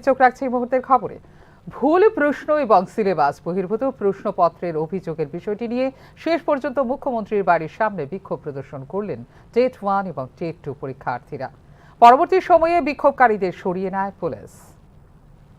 চোখ রাখছে এই মুহূর্তের খবরে। ভুল প্রশ্ন এবং সিলেবাস বহির্ভূত প্রশ্নপত্রের অভিযোগের বিষয়টি নিয়ে শেষ পর্যন্ত মুখ্যমন্ত্রীর বাড়ির সামনে বিক্ষোভ প্রদর্শন করলেন টেট 1 এবং টেট 2 পরীক্ষার্থীরা। পরবর্তী সময়ে বিক্ষোভকারীদের সরিয়ে নেয় police.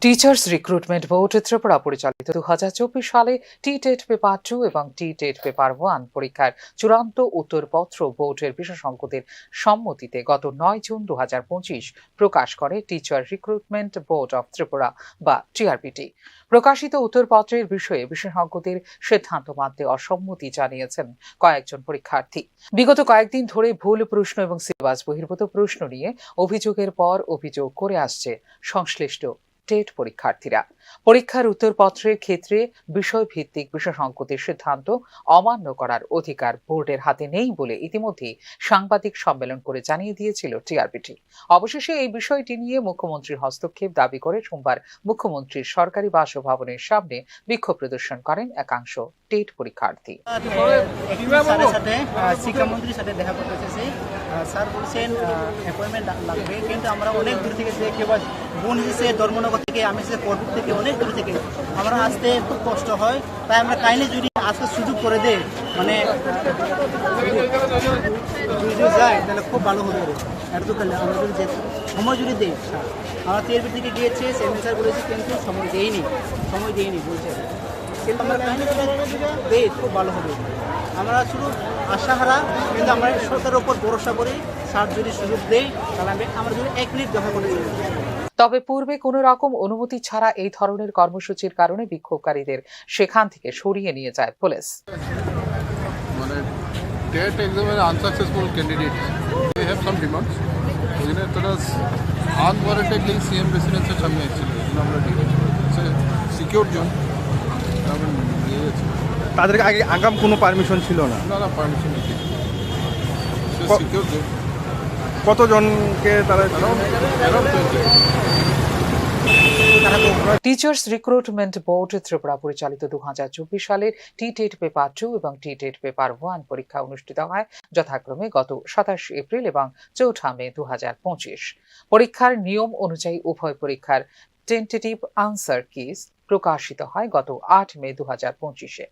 Teachers recruitment board Tripura পরিচালিত 2024 সালে টি-টেট পেপার 2 এবং টি-টেট পেপার 1 পরীক্ষার চূড়ান্ত উত্তরপত্র বোর্ডের বিশেষজ্ঞদের সম্মতিতে গত 9 জুন 2025 প্রকাশ করে teacher recruitment board of Tripura বা টিআরপিটি। প্রকাশিত উত্তরপত্রের বিষয়ে বিশেষজ্ঞদের সিদ্ধান্ত মানতে অসম্মতি জানিয়েছেন কয়েকজন পরীক্ষার্থী। বিগত কয়েকদিন ধরে ভুল প্রশ্ন এবং সিলেবাস বহির্ভূত প্রশ্ন নিয়ে অভিযোগের পর অভিযোগ করে আসছে সংশ্লিষ্ট টেট পরীক্ষার্থীরা। পরীক্ষার উত্তরপত্রের ক্ষেত্রে বিষয়ভিত্তিক বিশেষজ্ঞদের সিদ্ধান্ত অমান্য করার অধিকার বোর্ডের হাতে নেই বলে ইতিমধ্যে সাংবাদিক সম্মেলন করে জানিয়ে দিয়েছিল টিআরপিটি। অবশেষে এই বিষয়টি নিয়ে মুখ্যমন্ত্রীর হস্তক্ষেপ দাবি করে সোমবার মুখ্যমন্ত্রীর সরকারি বাসভবনের সামনে বিক্ষোভ প্রদর্শন করেন একাংশ টেট পরীক্ষার্থী। শিক্ষামন্ত্রীর সাথে দেখা করতে এসেছি, স্যার বলছেন অ্যাপয়েন্টমেন্ট লাগবে, কিন্তু আমরা অনেক দূর থেকে যে কেউ বোন এসেছে ধর্মনগর থেকে, আমি এসেছি করপুর থেকে, অনেক দূর থেকে আমরা আসতে খুব কষ্ট হয়। তাই আমরা কাইন্ডলি যদি আজকে সুযোগ করে দেয়, মানে যদি যায় তাহলে খুব ভালো হবে। এত তাহলে আমরা যদি যে সময় যদি দেই, আমরা টিআরপি থেকে গিয়েছে চেয়ারম্যান স্যার বলেছে, কিন্তু সময় দেয়নি বলছে, কিন্তু আমরা কাইন্ডলি দেই খুব ভালো হবে। আমরা শুধু আশাহারা, কিন্তু আমরা সরকারের উপর ভরসা করি, স্যার যদি সুযোগ দেয় তাহলে আমরা যদি 1 মিনিট দেখা করে দিই। তবে পূর্বে কোনো রকম অনুমতি ছাড়া এই ধরনের কর্মসূচির কারণে বিক্ষোভকারীদের সেখান থেকে সরিয়ে নিয়ে যায় পুলিশ। মানে টেট এক্সামের unsuccessful candidate they have some demands, ওইখানে তারা আনওয়ারেন্টেডলি সিএম রেসিডেন্সের সামনে এসেছিল, আমরা সিকিউর জোন তাদেরকে আগে আগাম কোনো পারমিশন ছিল না? না পারমিশন নেই, সিকিউর জোন। কতজনকে তারা? টিচার্স রিক্রুটমেন্ট বোর্ড ত্রিপুরা পরিচালিত 2024 সালের টি-টেট পেপার 2 এবং টি-টেট পেপার 1 পরীক্ষা অনুষ্ঠিত হয় যথাক্রমে গত 27 এপ্রিল এবং 4 মে 2025। পরীক্ষার নিয়ম অনুযায়ী উভয় পরীক্ষার টেন্টেটিভ আনসার কিজ প্রকাশিত হয় গত 8 মে 2025-এ।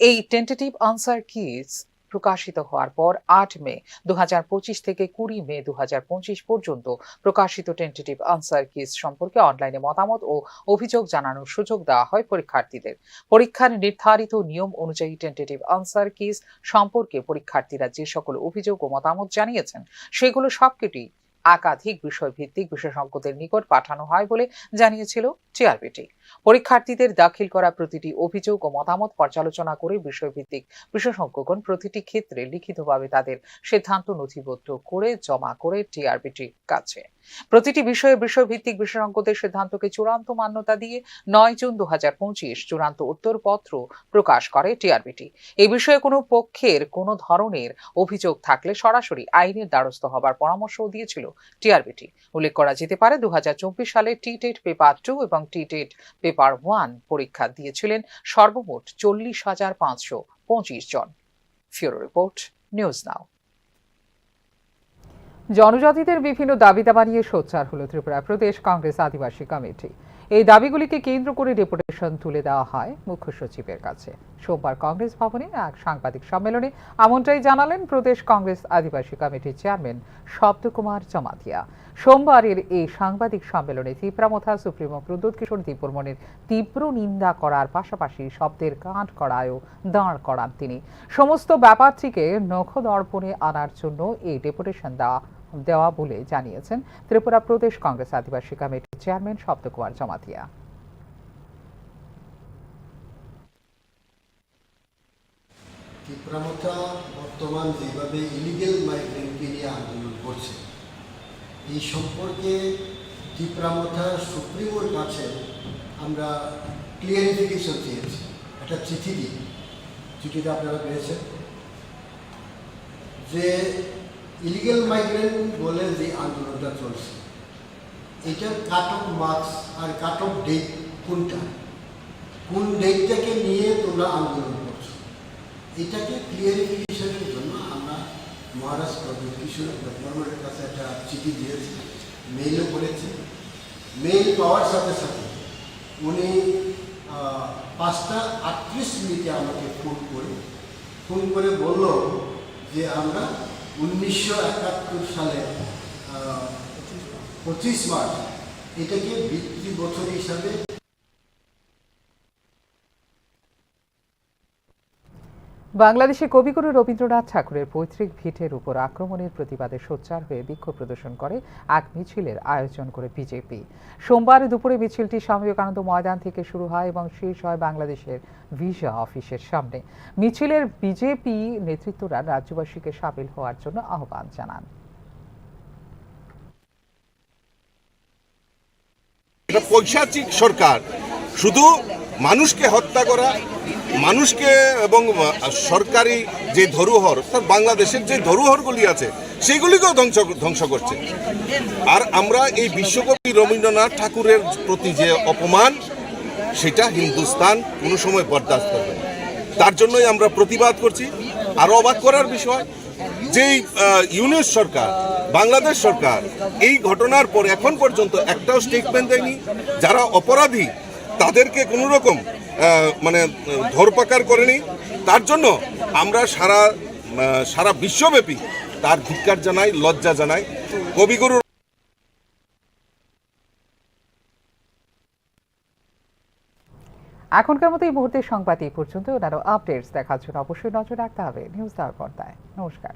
এই টেন্টেটিভ আনসার কিজ প্রকাশিত হওয়ার পর 8 মে 2025 থেকে 20 মে 2025 পর্যন্ত প্রকাশিত টেন্টেটিভ আনসার কিজ সম্পর্কে অনলাইনে মতামত ও অভিযোগ জানানোর সুযোগ দেওয়া হয় পরীক্ষার্থীদের। পরীক্ষার নির্ধারিত নিয়ম অনুযায়ী টেন্টেটিভ আনসার কিজ সম্পর্কে পরীক্ষার্থীরা যে সকল অভিযোগ ও মতামত জানিয়েছেন সেগুলো সবকটি একাধিক বিষয়ভিত্তিক বিশেষজ্ঞদের নিকট পাঠানো হয় বলে জানিয়েছিল টিআরপিটি। পরীক্ষার্থীদের দাখিল করা প্রতিটি অভিযোগ ও মতামত পর্যালোচনা করে বিষয়ভিত্তিক বিশেষজ্ঞগণ প্রতিটি ক্ষেত্রে লিখিতভাবে তাদের সিদ্ধান্ত নথিবদ্ধ করে জমা করে টিআরপিটির কাছে। প্রতিটি বিষয়ে বিষয়ভিত্তিক বিশেষজ্ঞদের সিদ্ধান্তকে চূড়ান্ত মান্যতা দিয়ে 9 জুন 2025 চূড়ান্ত উত্তরপত্র প্রকাশ করে টিআরপিটি। এই বিষয়ে কোনো পক্ষের কোনো ধরনের অভিযোগ থাকলে সরাসরি আইনের দ্বারস্থ হবার পরামর্শও দিয়েছিল টিআরপিটি। উল্লেখ করা যেতে পারে 2024 সালে টি-টেট পেপার 2 এবং টি-টেট পেপার 1 পরীক্ষা দিয়েছিলেন সর্বমোট 40,525 জন। ফিউরো রিপোর্ট, নিউজ নাও। জনজাতিদের বিভিন্ন দাবি দাবা নিয়ে সোচ্চার হল ত্রিপুরা প্রদেশ কংগ্রেস আদিবাসী কমিটি। এই দাবিগুলিকে কেন্দ্র করে ডেপুটেশন তুলে দেওয়া হয় মুখ্য সচিবের কাছে। সোমবার কংগ্রেস ভবনে এক সাংবাদিক সম্মেলনে এমনটাই জানালেন প্রদেশ কংগ্রেস আদিবাসী কমিটির চেয়ারম্যান শব্দকুমার জমাতিয়া। সোমবারের এই সাংবাদিক সম্মেলনে তীব্রামথা সুপ্রিমো প্রদ্যোৎ কিশোর দেববর্মনের তীব্র নিন্দা করার পাশাপাশি শব্দের কাঠ করায়ও দাঁড় করান তিনি। সমস্ত ব্যাপারটিকে নখদর্পণে আনার জন্য এই ডেপুটেশন দেওয়া বলে জানিয়েছেন ত্রিপুরা প্রদেশ কংগ্রেস আদিবাসী কমিটির চেয়ারম্যান শব্দকুমার জমাতিয়া। তীব্রামথা বর্তমান যেভাবে ইলিগেল মাইগ্রেন্টকে নিয়ে আন্দোলন করছে, এই সম্পর্কে তীব্রামথা সুপ্রিমোর কাছে আমরা ক্লিয়ারিফিকেশন চেয়েছি, একটা চিঠি দিই। চিঠিটা আপনারা পেয়েছেন যে ইলিগেল মাইগ্রেন্ট বলে যে আন্দোলনটা চলছে, এটার কাট অফ মার্কস আর কাট অফ ডেট কোনটা, কোন ডেটটাকে নিয়ে তোমরা আন্দোলন করছো, এটাকে ক্লিয়ারিফিকেশনের জন্য আমরা মহারাষ্ট্র কিশোর দেববর্মনের কাছে একটা চিঠি দিয়েছি, মেইলও করেছি। মেইল পাওয়ার সাথে সাথে উনি 5:38 আমাকে ফোন করে বলল যে আমরা 1971 সালে 25 মার্চ এটাকে বৃত্তি বছর হিসাবে। বাংলাদেশে কবিগুরু রবীন্দ্রনাথ ঠাকুরের পৈতৃক ভিটের উপর আক্রমণের প্রতিবাদে সোচ্চার হয়ে বিক্ষোভ প্রদর্শন করে এক মিছিলের আয়োজন করে বিজেপি। সোমবার দুপুরে মিছিলটি স্বামী বিবেকানন্দ ময়দান থেকে শুরু হয় এবং শেষ হয় বাংলাদেশের ভিসা অফিসের সামনে। মিছিলের বিজেপি নেতৃত্বরা রাজ্যবাসীকে সামিল হওয়ার জন্য আহ্বান জানান। এটা পৈশাচিক সরকার শুধু মানুষকে হত্যা করা, মানুষকে এবং সরকারি যে ধরোহর, অর্থাৎ বাংলাদেশের যে ধরোহরগুলি আছে সেগুলিকেও ধ্বংস করছে। আর আমরা এই বিশ্বকবি রবীন্দ্রনাথ ঠাকুরের প্রতি যে অপমান, সেটা হিন্দুস্তান কোনো সময় বরদাস্ত করবে না। তার জন্যই আমরা প্রতিবাদ করছি। আরও অবাক করার বিষয়, যেই ইউনিট সরকার, বাংলাদেশ সরকার এই ঘটনার পর এখন পর্যন্ত একটাও স্টেটমেন্ট দেয়নি। যারা অপরাধী তাদেরকে কোনো রকম ধরপাকড় করেনি। তার জন্য আমরা সারা বিশ্বব্যাপী তার ধিক্কার জানাই, লজ্জা জানাই। কবিগুরু এখনকার মতো এই মুহূর্তের সংবাদ এই পর্যন্ত। আরও আপডেটস দেখার জন্য অবশ্যই নজর রাখতে হবে নিউজ তার পর্দায়। নমস্কার।